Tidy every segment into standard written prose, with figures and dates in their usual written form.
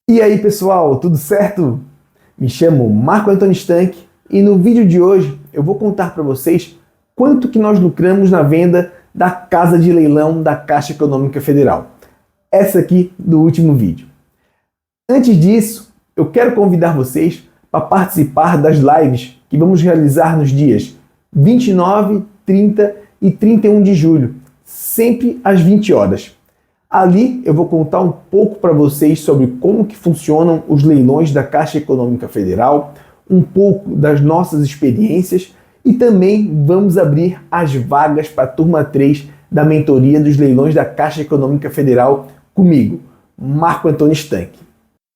E aí pessoal, tudo certo? Me chamo Marco Antônio Stank e no vídeo de hoje eu vou contar para vocês quanto que nós lucramos na venda da casa de leilão da Caixa Econômica Federal. Essa aqui do último vídeo. Antes disso, eu quero convidar vocês para participar das lives que vamos realizar nos dias 29, 30 e 31 de julho, sempre às 20 horas. Ali eu vou contar um pouco para vocês sobre como que funcionam os leilões da Caixa Econômica Federal, um pouco das nossas experiências e também vamos abrir as vagas para a turma 3 da mentoria dos leilões da Caixa Econômica Federal comigo, Marco Antônio Stank.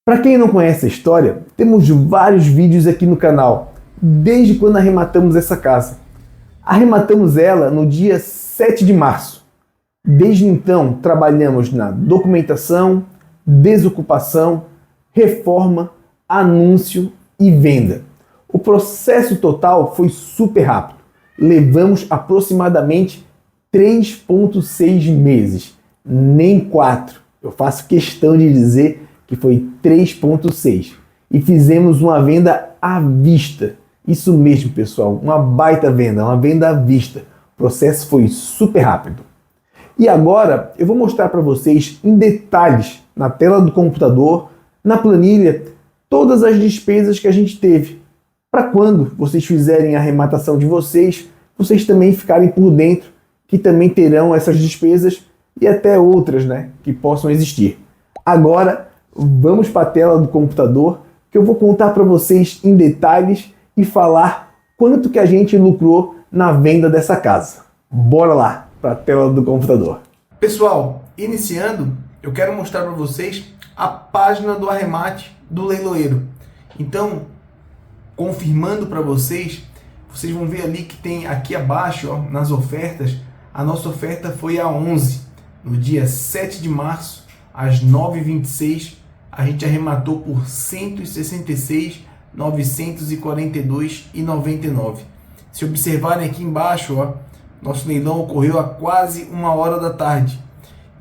Para quem não conhece a história, temos vários vídeos aqui no canal, desde quando arrematamos essa casa. Arrematamos ela no dia 7 de março. Desde então, trabalhamos na documentação, desocupação, reforma, anúncio e venda. O processo total foi super rápido. Levamos aproximadamente 3,6 meses, nem 4. Eu faço questão de dizer que foi 3,6. E fizemos uma venda à vista. Isso mesmo, pessoal, uma baita venda, uma venda à vista. O processo foi super rápido. E agora eu vou mostrar para vocês em detalhes, na tela do computador, na planilha, todas as despesas que a gente teve. Para quando vocês fizerem a arrematação de vocês também ficarem por dentro, que também terão essas despesas e até outras, que possam existir. Agora vamos para a tela do computador, que eu vou contar para vocês em detalhes e falar quanto que a gente lucrou na venda dessa casa. Bora lá para a tela do computador. Pessoal, iniciando, eu quero mostrar para vocês a página do arremate do leiloeiro. Então, confirmando para vocês vão ver ali que tem aqui abaixo, nas ofertas, a nossa oferta foi a 11. No dia 7 de março, às 9h26, a gente arrematou por R$ 166.942,99. Se observarem aqui embaixo, nosso leilão ocorreu a quase 1h da tarde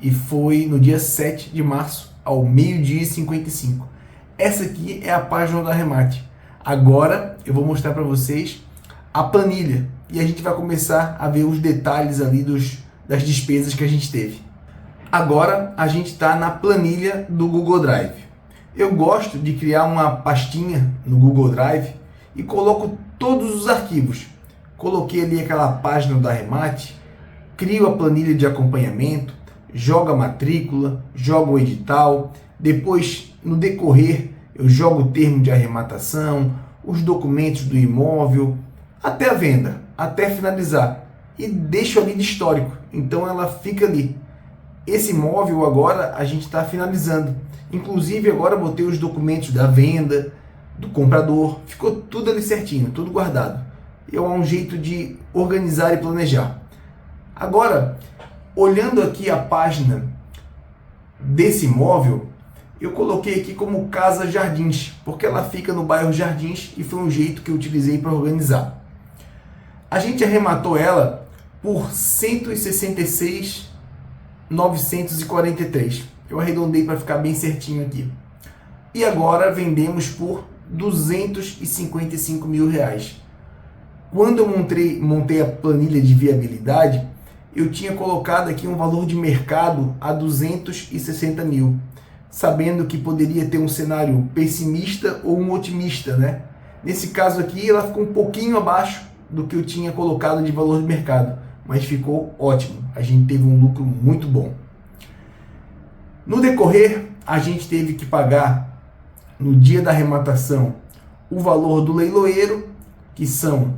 e foi no dia 7 de março, ao 12h55. Essa aqui é a página do arremate. Agora eu vou mostrar para vocês a planilha e a gente vai começar a ver os detalhes ali das despesas que a gente teve. Agora a gente está na planilha do Google Drive. Eu gosto de criar uma pastinha no Google Drive e coloco todos os arquivos. Coloquei ali aquela página do arremate, crio a planilha de acompanhamento, jogo a matrícula, jogo o edital, depois, no decorrer, eu jogo o termo de arrematação, os documentos do imóvel, até a venda, até finalizar. E deixo ali de histórico, então ela fica ali. Esse imóvel agora a gente está finalizando. Inclusive agora botei os documentos da venda, do comprador, ficou tudo ali certinho, tudo guardado. É um jeito de organizar e planejar. Agora, olhando aqui a página desse imóvel, eu coloquei aqui como Casa Jardins, porque ela fica no bairro Jardins e foi um jeito que eu utilizei para organizar. A gente arrematou ela por R$ 166.943. Eu arredondei para ficar bem certinho aqui. E agora vendemos por R$ 255 mil. Quando eu montei a planilha de viabilidade, eu tinha colocado aqui um valor de mercado a 260 mil, sabendo que poderia ter um cenário pessimista ou um otimista, Nesse caso aqui, ela ficou um pouquinho abaixo do que eu tinha colocado de valor de mercado, mas ficou ótimo. A gente teve um lucro muito bom. No decorrer, a gente teve que pagar, no dia da arrematação, o valor do leiloeiro, que são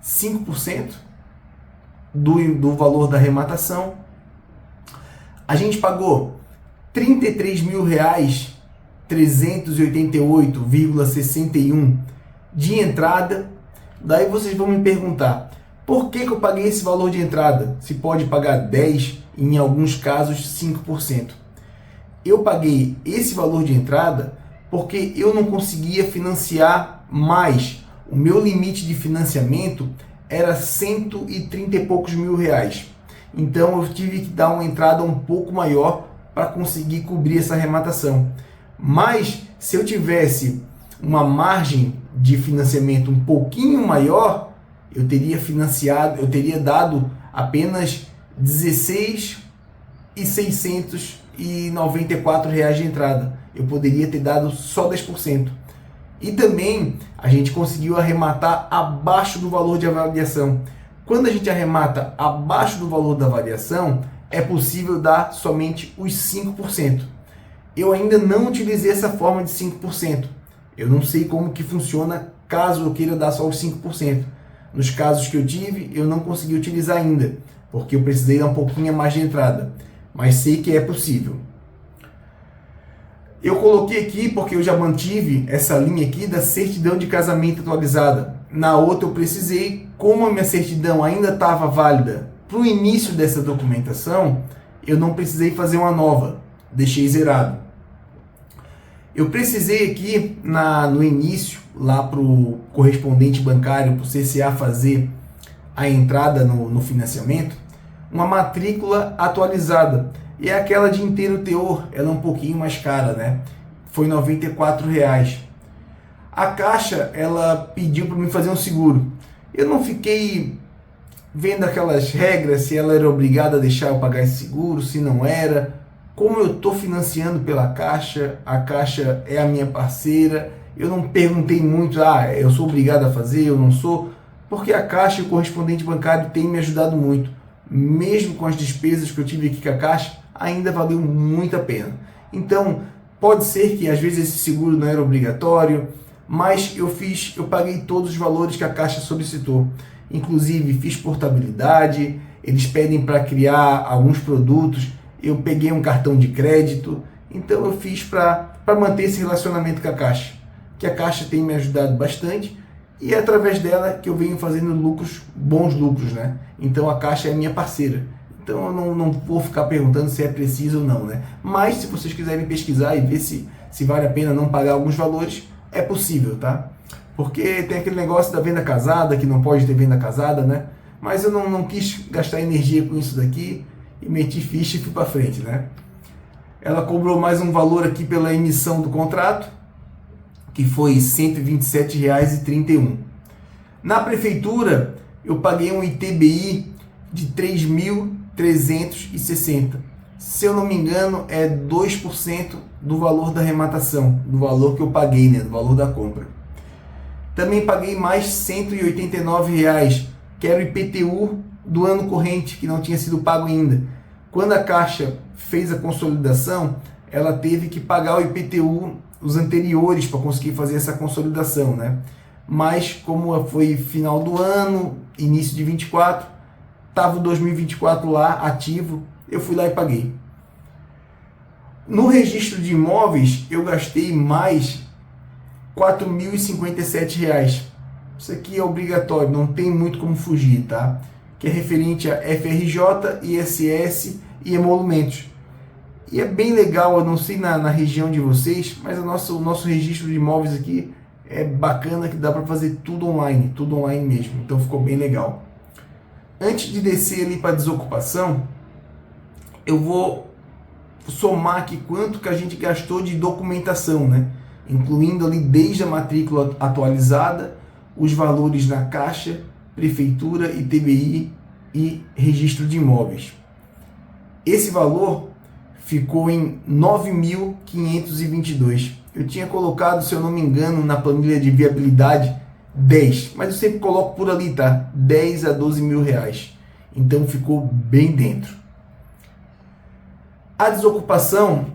5% do valor da arrematação. A gente pagou R$ 33.388,61 de entrada. Daí vocês vão me perguntar, por que eu paguei esse valor de entrada? Se pode pagar 10% e em alguns casos 5%. Eu paguei esse valor de entrada porque eu não conseguia financiar mais. O meu limite de financiamento era 130 e poucos mil reais. Então eu tive que dar uma entrada um pouco maior para conseguir cobrir essa arrematação. Mas Se eu tivesse uma margem de financiamento um pouquinho maior, eu teria financiado, eu teria dado apenas R$ 16.694 de entrada. Eu poderia ter dado só 10%. E também a gente conseguiu arrematar abaixo do valor de avaliação. Quando a gente arremata abaixo do valor da avaliação, é possível dar somente os 5%. Eu ainda não utilizei essa forma de 5%. Eu não sei como que funciona caso eu queira dar só os 5%. Nos casos que eu tive, eu não consegui utilizar ainda, porque eu precisei dar um pouquinho mais de entrada. Mas sei que é possível. Eu coloquei aqui porque eu já mantive essa linha aqui da certidão de casamento atualizada. Na outra eu precisei, como a minha certidão ainda estava válida para o início dessa documentação, eu não precisei fazer uma nova, deixei zerado. Eu precisei aqui no início, lá para o correspondente bancário, para o CCA fazer a entrada no financiamento, uma matrícula atualizada. E é aquela de inteiro teor, ela é um pouquinho mais cara, né? Foi R$ 94,00. A Caixa, ela pediu para mim fazer um seguro. Eu não fiquei vendo aquelas regras, se ela era obrigada a deixar eu pagar esse seguro, se não era. Como eu estou financiando pela Caixa, a Caixa é a minha parceira, eu não perguntei muito, eu sou obrigado a fazer, eu não sou, porque a Caixa e o correspondente bancário têm me ajudado muito. Mesmo com as despesas que eu tive aqui com a Caixa, ainda valeu muito a pena. Então, pode ser que às vezes esse seguro não era obrigatório, mas eu paguei todos os valores que a Caixa solicitou. Inclusive, fiz portabilidade, eles pedem para criar alguns produtos, eu peguei um cartão de crédito, então eu fiz para manter esse relacionamento com a Caixa, que a Caixa tem me ajudado bastante, e é através dela que eu venho fazendo bons lucros, né? Então a Caixa é minha parceira. Então eu não vou ficar perguntando se é preciso ou não, né? Mas se vocês quiserem pesquisar e ver se vale a pena não pagar alguns valores, é possível, tá? Porque tem aquele negócio da venda casada, que não pode ter venda casada, né? Mas eu não quis gastar energia com isso daqui e meti ficha e fui para frente, né? Ela cobrou mais um valor aqui pela emissão do contrato, que foi R$ 127,31. Na prefeitura, eu paguei um ITBI de 3.360. Se eu não me engano, é 2% do valor da arrematação, do valor que eu paguei, né, do valor da compra. Também paguei mais R$ 189,00, que era o IPTU do ano corrente, que não tinha sido pago ainda. Quando a Caixa fez a consolidação, ela teve que pagar o IPTU os anteriores para conseguir fazer essa consolidação, né? Mas como foi final do ano, início de 24, estava o 2024 lá ativo, eu fui lá e paguei. No registro de imóveis, eu gastei mais R$ 4.057. Isso aqui é obrigatório, não tem muito como fugir, tá? Que é referente a FRJ, ISS e emolumentos. E é bem legal, eu não sei na região de vocês, mas o nosso registro de imóveis aqui é bacana, que dá para fazer tudo online mesmo, então ficou bem legal. Antes de descer ali para a desocupação, eu vou somar aqui quanto que a gente gastou de documentação, né? Incluindo ali desde a matrícula atualizada, os valores na Caixa, Prefeitura, ITBI e registro de imóveis. Esse valor ficou em 9.522. Eu tinha colocado, se eu não me engano, na planilha de viabilidade 10, mas eu sempre coloco por ali, tá? 10 a 12 mil reais. Então ficou bem dentro. A desocupação,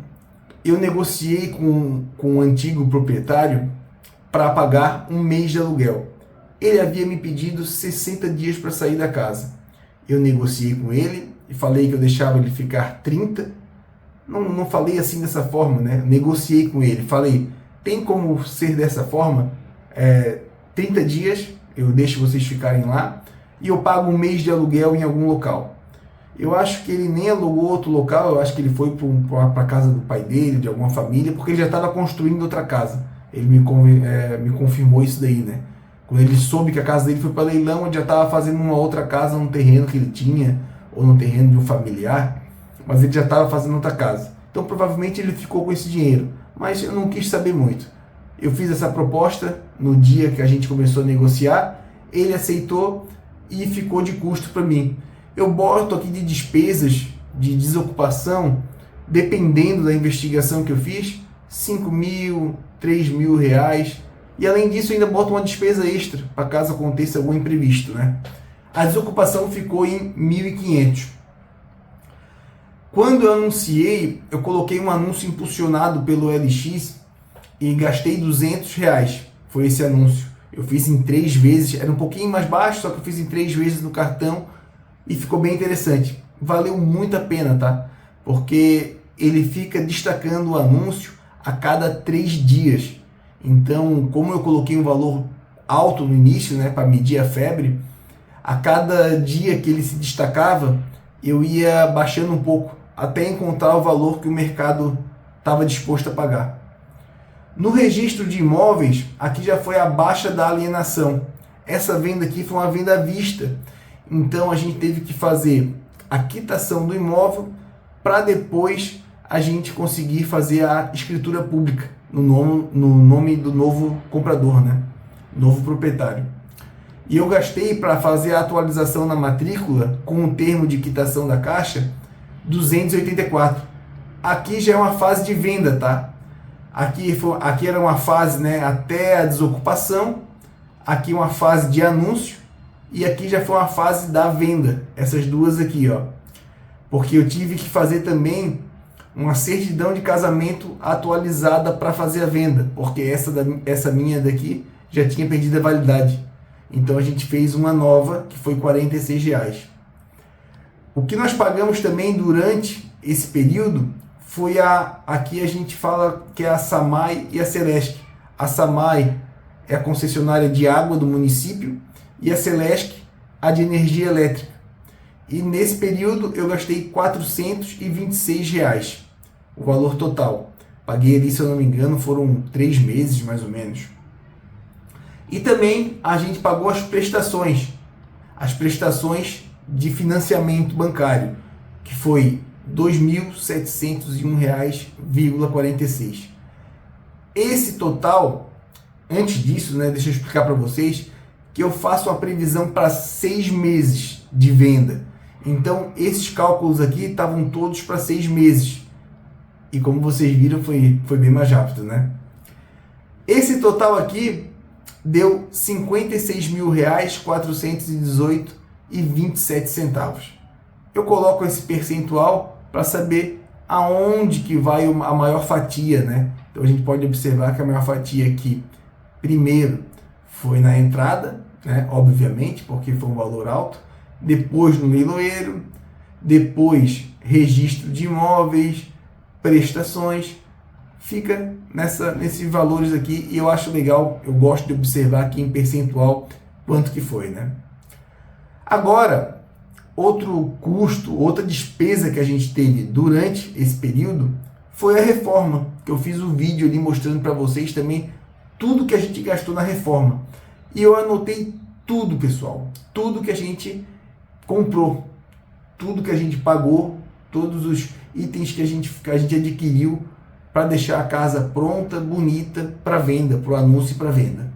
eu negociei com o antigo proprietário para pagar um mês de aluguel. Ele havia me pedido 60 dias para sair da casa. Eu negociei com ele e falei que eu deixava ele ficar 30. Não falei assim dessa forma, né? Negociei com ele. Falei, tem como ser dessa forma? 30 dias, eu deixo vocês ficarem lá e eu pago um mês de aluguel em algum local. Eu acho que ele nem alugou outro local, eu acho que ele foi para a casa do pai dele, de alguma família, porque ele já estava construindo outra casa. Ele me confirmou isso daí, né? Quando ele soube que a casa dele foi para leilão, ele já estava fazendo uma outra casa num terreno que ele tinha, ou no terreno de um familiar, mas ele já estava fazendo outra casa. Então provavelmente ele ficou com esse dinheiro. mas eu não quis saber muito. Eu fiz essa proposta no dia que a gente começou a negociar, ele aceitou e ficou de custo para mim. Eu boto aqui de despesas de desocupação, dependendo da investigação que eu fiz, 5 mil, 3 mil reais. E além disso, eu ainda boto uma despesa extra, para caso aconteça algum imprevisto, né? A desocupação ficou em 1.500. Quando eu anunciei, eu coloquei um anúncio impulsionado pelo LX e gastei 200 reais. Foi esse anúncio. Eu fiz em 3 vezes, era um pouquinho mais baixo, só que eu fiz em 3 vezes no cartão e ficou bem interessante. Valeu muito a pena, tá? Porque ele fica destacando o anúncio a cada 3 dias. Então, como eu coloquei um valor alto no início, né, para medir a febre, a cada dia que ele se destacava, eu ia baixando um pouco, até encontrar o valor que o mercado estava disposto a pagar. No registro de imóveis, aqui já foi a baixa da alienação. Essa venda aqui foi uma venda à vista. Então a gente teve que fazer a quitação do imóvel para depois a gente conseguir fazer a escritura pública no nome do novo comprador, né? Novo proprietário. E eu gastei para fazer a atualização na matrícula com o termo de quitação da Caixa 284. Aqui já é uma fase de venda, tá? Aqui era uma fase, né, até a desocupação, aqui uma fase de anúncio e aqui já foi uma fase da venda, essas duas aqui, ó. Porque eu tive que fazer também uma certidão de casamento atualizada para fazer a venda, porque essa minha daqui já tinha perdido a validade. Então a gente fez uma nova que foi R$ 46. O que nós pagamos também durante esse período foi aqui a gente fala que é a Samai e a Celesc. A Samai é a concessionária de água do município e a Celesc a de energia elétrica. E nesse período eu gastei R$ 426, o valor total. Paguei ali, se eu não me engano, foram 3 meses mais ou menos. E também a gente pagou as prestações de financiamento bancário, que foi R$ 2.701,46. Esse total, antes disso, né, deixa eu explicar para vocês que eu faço uma previsão para 6 meses de venda. Então, esses cálculos aqui estavam todos para 6 meses. E como vocês viram, foi bem mais rápido, né? Esse total aqui deu R$ 56.418,27. Eu coloco esse percentual para saber aonde que vai a maior fatia, né? Então a gente pode observar que a maior fatia aqui, primeiro, foi na entrada, né? Obviamente, porque foi um valor alto. Depois no leiloeiro, depois registro de imóveis, prestações, fica nesses valores aqui e eu acho legal, eu gosto de observar aqui em percentual quanto que foi, né? Agora, outro custo, outra despesa que a gente teve durante esse período foi a reforma, que eu fiz um vídeo ali mostrando para vocês também tudo que a gente gastou na reforma. E eu anotei tudo, pessoal, tudo que a gente comprou, tudo que a gente pagou, todos os itens que a gente adquiriu para deixar a casa pronta, bonita, para venda, para o anúncio e para venda.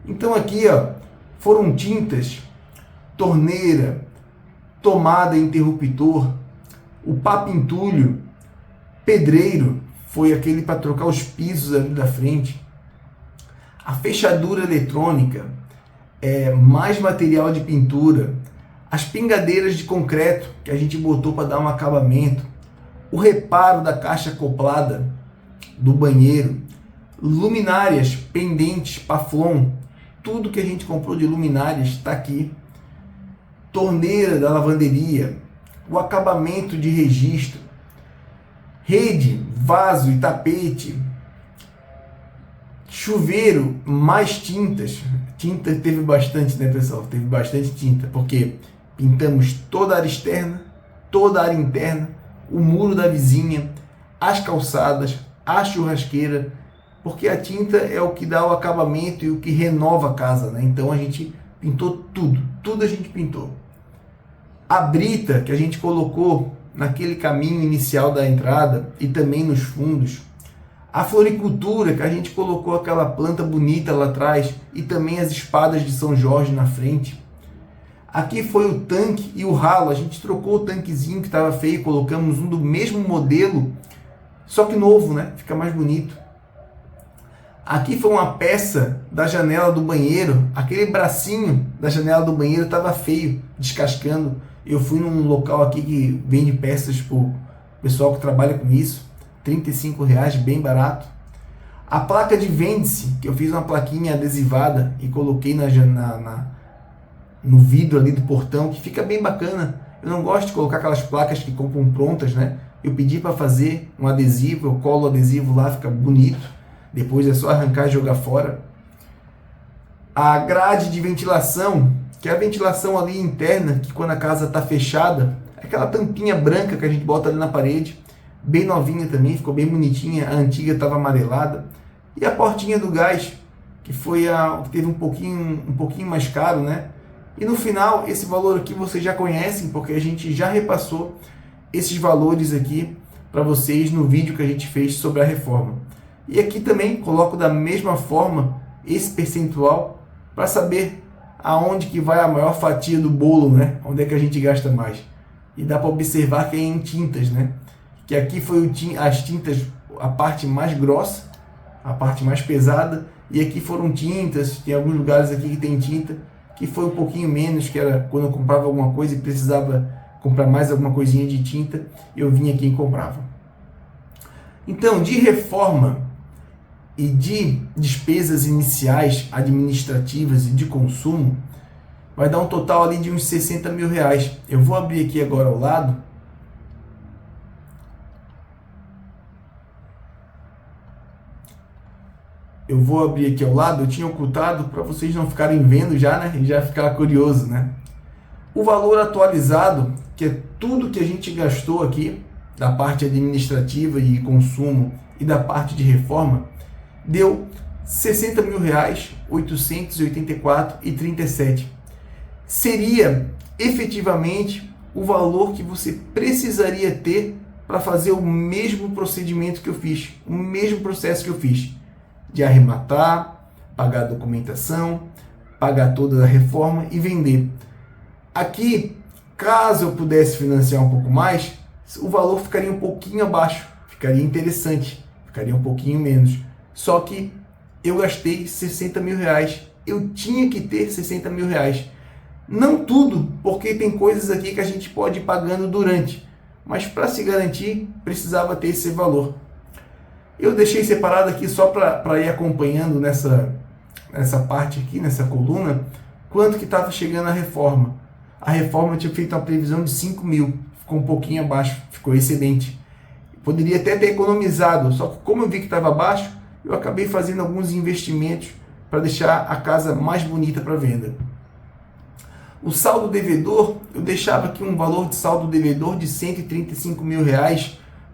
Então aqui, ó, foram tintas, torneira, tomada, interruptor, o papintulho, pedreiro, foi aquele para trocar os pisos ali da frente, a fechadura eletrônica, mais material de pintura, as pingadeiras de concreto que a gente botou para dar um acabamento, o reparo da caixa acoplada do banheiro, luminárias, pendentes, paflon, tudo que a gente comprou de luminárias está aqui, torneira da lavanderia, o acabamento de registro, rede, vaso e tapete, chuveiro, mais tintas. Tinta teve bastante, né, pessoal? Teve bastante tinta, porque pintamos toda a área externa, toda a área interna, o muro da vizinha, as calçadas, a churrasqueira, porque a tinta é o que dá o acabamento e o que renova a casa, né? Então a gente pintou tudo a gente pintou. A brita que a gente colocou naquele caminho inicial da entrada e também nos fundos, A floricultura, que a gente colocou aquela planta bonita lá atrás e também as espadas de São Jorge na frente. Aqui foi o tanque e o ralo, a gente trocou o tanquezinho que estava feio, colocamos um do mesmo modelo, só que novo, né? Fica mais bonito. Aqui foi uma peça da janela do banheiro, aquele bracinho da janela do banheiro estava feio, descascando. Eu fui num local aqui que vende peças para o pessoal que trabalha com isso, R$35, bem barato. A placa de vende-se, que eu fiz uma plaquinha adesivada e coloquei no vidro ali do portão, que fica bem bacana. Eu não gosto de colocar aquelas placas que compram prontas, né? Eu pedi para fazer um adesivo, eu colo o adesivo lá, fica bonito. Depois é só arrancar e jogar fora. A grade de ventilação, que é a ventilação ali interna, que quando a casa está fechada, é aquela tampinha branca que a gente bota ali na parede, bem novinha também, ficou bem bonitinha. A antiga estava amarelada. E a portinha do gás, que foi que teve um pouquinho mais caro, né? E no final, esse valor aqui vocês já conhecem, porque a gente já repassou esses valores aqui para vocês no vídeo que a gente fez sobre a reforma. E aqui também coloco da mesma forma esse percentual para saber aonde que vai a maior fatia do bolo, né? Onde é que a gente gasta mais. E dá para observar que é em tintas, né? Que aqui foi as tintas, a parte mais grossa, a parte mais pesada, e aqui foram tintas, tem alguns lugares aqui que tem tinta, que foi um pouquinho menos, que era quando eu comprava alguma coisa e precisava comprar mais alguma coisinha de tinta, eu vinha aqui e comprava. Então, de reforma e de despesas iniciais, administrativas e de consumo, vai dar um total ali de uns R$60 mil. Eu vou abrir aqui agora ao lado. Eu tinha ocultado para vocês não ficarem vendo já, né? E já ficar curioso, né? O valor atualizado, que é tudo que a gente gastou aqui, da parte administrativa e consumo e da parte de reforma, deu R$60 mil, 884,37. Seria efetivamente o valor que você precisaria ter para fazer o mesmo procedimento que eu fiz, o mesmo processo que eu fiz, de arrematar, pagar a documentação, pagar toda a reforma e vender. Aqui, caso eu pudesse financiar um pouco mais, o valor ficaria um pouquinho abaixo, ficaria interessante, ficaria um pouquinho menos. Só que eu gastei R$60 mil, eu tinha que ter R$60 mil. Não tudo, porque tem coisas aqui que a gente pode ir pagando durante, mas para se garantir, precisava ter esse valor. Eu deixei separado aqui só para ir acompanhando nessa parte aqui, nessa coluna, quanto que estava chegando a reforma. A reforma tinha feito uma previsão de 5 mil, ficou um pouquinho abaixo, ficou excedente. Poderia até ter economizado, só que como eu vi que estava abaixo, eu acabei fazendo alguns investimentos para deixar a casa mais bonita para venda. O saldo devedor, eu deixava aqui um valor de saldo devedor de R$135 mil,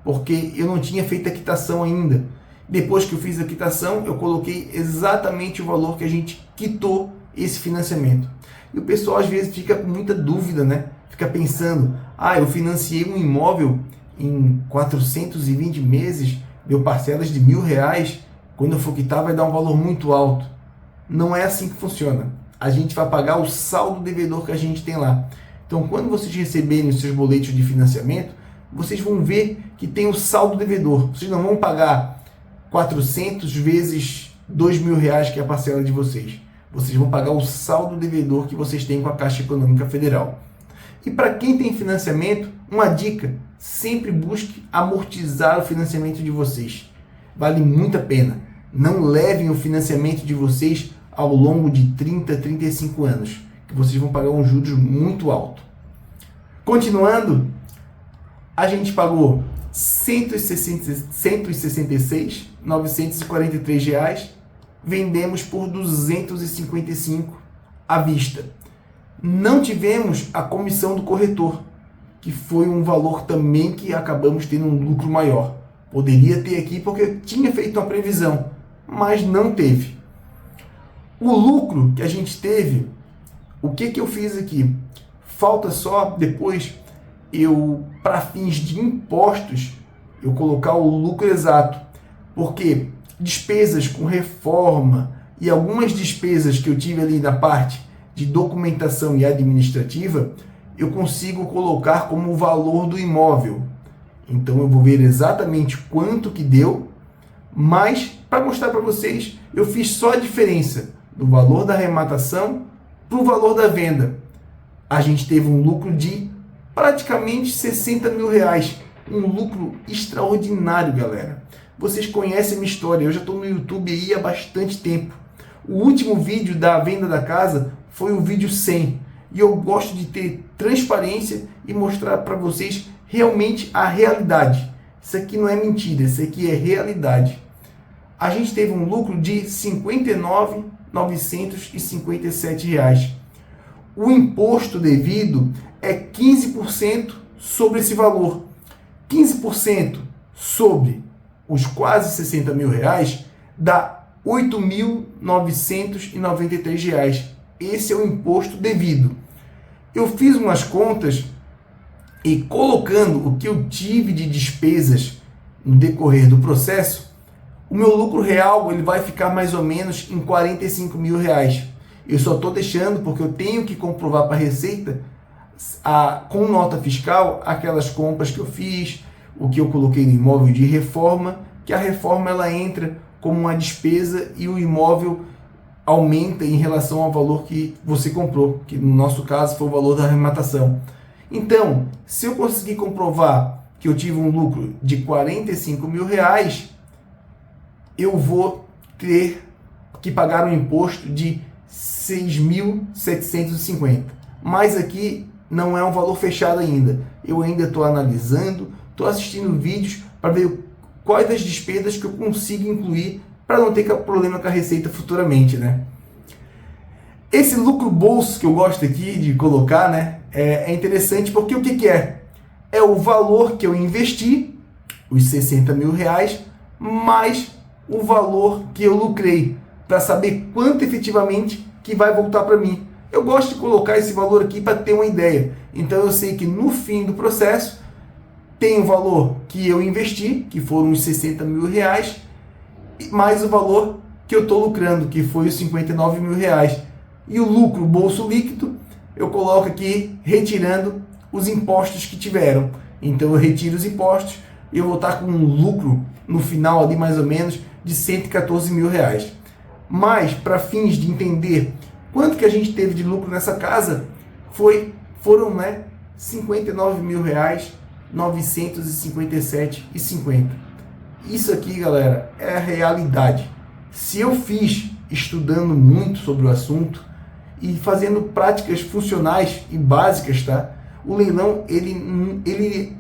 porque eu não tinha feito a quitação ainda. Depois que eu fiz a quitação, eu coloquei exatamente o valor que a gente quitou esse financiamento. E o pessoal às vezes fica com muita dúvida, né? Fica pensando, eu financiei um imóvel em 420 meses, deu parcelas de R$1.000, quando eu for quitar vai dar um valor muito alto. Não é assim que funciona. A gente vai pagar o saldo devedor que a gente tem lá. Então, quando vocês receberem os seus boletos de financiamento, vocês vão ver que tem o saldo devedor. Vocês não vão pagar 400 vezes R$2.000, que é a parcela de vocês. Vocês vão pagar o saldo devedor que vocês têm com a Caixa Econômica Federal. E para quem tem financiamento, uma dica: sempre busque amortizar o financiamento de vocês. Vale muito a pena. Não levem o financiamento de vocês ao longo de 30, 35 anos, que vocês vão pagar um juros muito alto. Continuando, a gente pagou R$ 166.943, vendemos por R$ 255 à vista. Não tivemos a comissão do corretor, que foi um valor também que acabamos tendo um lucro maior. Poderia ter aqui porque eu tinha feito uma previsão, mas não teve. O lucro que a gente teve, o que eu fiz aqui? Falta só depois para fins de impostos, eu colocar o lucro exato. porque despesas com reforma e algumas despesas que eu tive ali na parte de documentação e administrativa, eu consigo colocar como o valor do imóvel. Então eu vou ver exatamente quanto que deu, mas para mostrar para vocês, eu fiz só a diferença do valor da arrematação para o valor da venda. A gente teve um lucro de praticamente 60 mil reais. Um lucro extraordinário, galera. Vocês conhecem a minha história, eu já estou no YouTube aí há bastante tempo. O último vídeo da venda da casa foi o vídeo 100. E eu gosto de ter transparência e mostrar para vocês realmente a realidade. Isso aqui não é mentira, isso aqui é realidade. A gente teve um lucro de R$ 59.957. O imposto devido é 15% sobre esse valor. 15% sobre os quase 60 mil reais dá R$ 8.993. Esse é o imposto devido. Eu fiz umas contas e colocando o que eu tive de despesas no decorrer do processo, o meu lucro real ele vai ficar mais ou menos em R$ 45 mil reais. Eu só estou deixando porque eu tenho que comprovar para a Receita, com nota fiscal, aquelas compras que eu fiz, o que eu coloquei no imóvel de reforma, que a reforma ela entra como uma despesa e o imóvel aumenta em relação ao valor que você comprou, que no nosso caso foi o valor da arrematação. Então, se eu conseguir comprovar que eu tive um lucro de R$ 45 mil reais, eu vou ter que pagar um imposto de R$ 6.750. Mas aqui não é um valor fechado ainda. Eu ainda estou analisando, estou assistindo vídeos para ver quais das despesas que eu consigo incluir para não ter problema com a Receita futuramente, né? Esse lucro bolso que eu gosto aqui de colocar, né, é interessante porque o que é? É o valor que eu investi, os 60 mil reais, mais o valor que eu lucrei, para saber quanto efetivamente que vai voltar para mim. Eu gosto de colocar esse valor aqui para ter uma ideia. Então eu sei que no fim do processo tem o valor que eu investi, que foram os 60 mil reais, mais o valor que eu estou lucrando, que foi os 59 mil reais. E o lucro bolso líquido, eu coloco aqui retirando os impostos que tiveram. Então eu retiro os impostos e eu vou estar com um lucro no final ali mais ou menos de 114 mil reais. Mas para fins de entender quanto que a gente teve de lucro nessa casa, foram 59 mil reais, 957,50. Isso aqui, galera, é a realidade. Se eu fiz estudando muito sobre o assunto e fazendo práticas funcionais e básicas, tá? O leilão, ele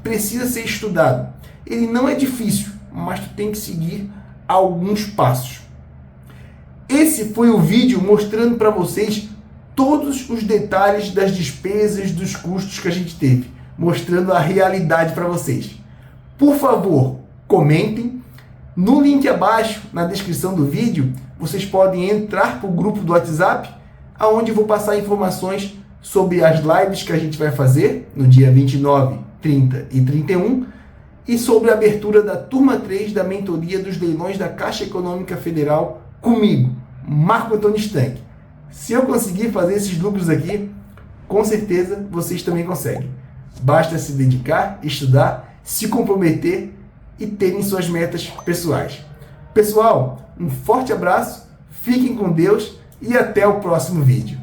precisa ser estudado. Ele não é difícil, mas tu tem que seguir alguns passos. Esse foi o vídeo mostrando para vocês todos os detalhes das despesas, dos custos que a gente teve, mostrando a realidade para vocês. Por favor, comentem. No link abaixo, na descrição do vídeo, vocês podem entrar para o grupo do WhatsApp, onde eu vou passar informações sobre as lives que a gente vai fazer no dia 29, 30 e 31 e sobre a abertura da turma 3 da mentoria dos leilões da Caixa Econômica Federal comigo, Marco Antônio Stank. Se eu conseguir fazer esses lucros aqui, com certeza vocês também conseguem. Basta se dedicar, estudar, se comprometer e terem suas metas pessoais. Pessoal, um forte abraço, fiquem com Deus e até o próximo vídeo.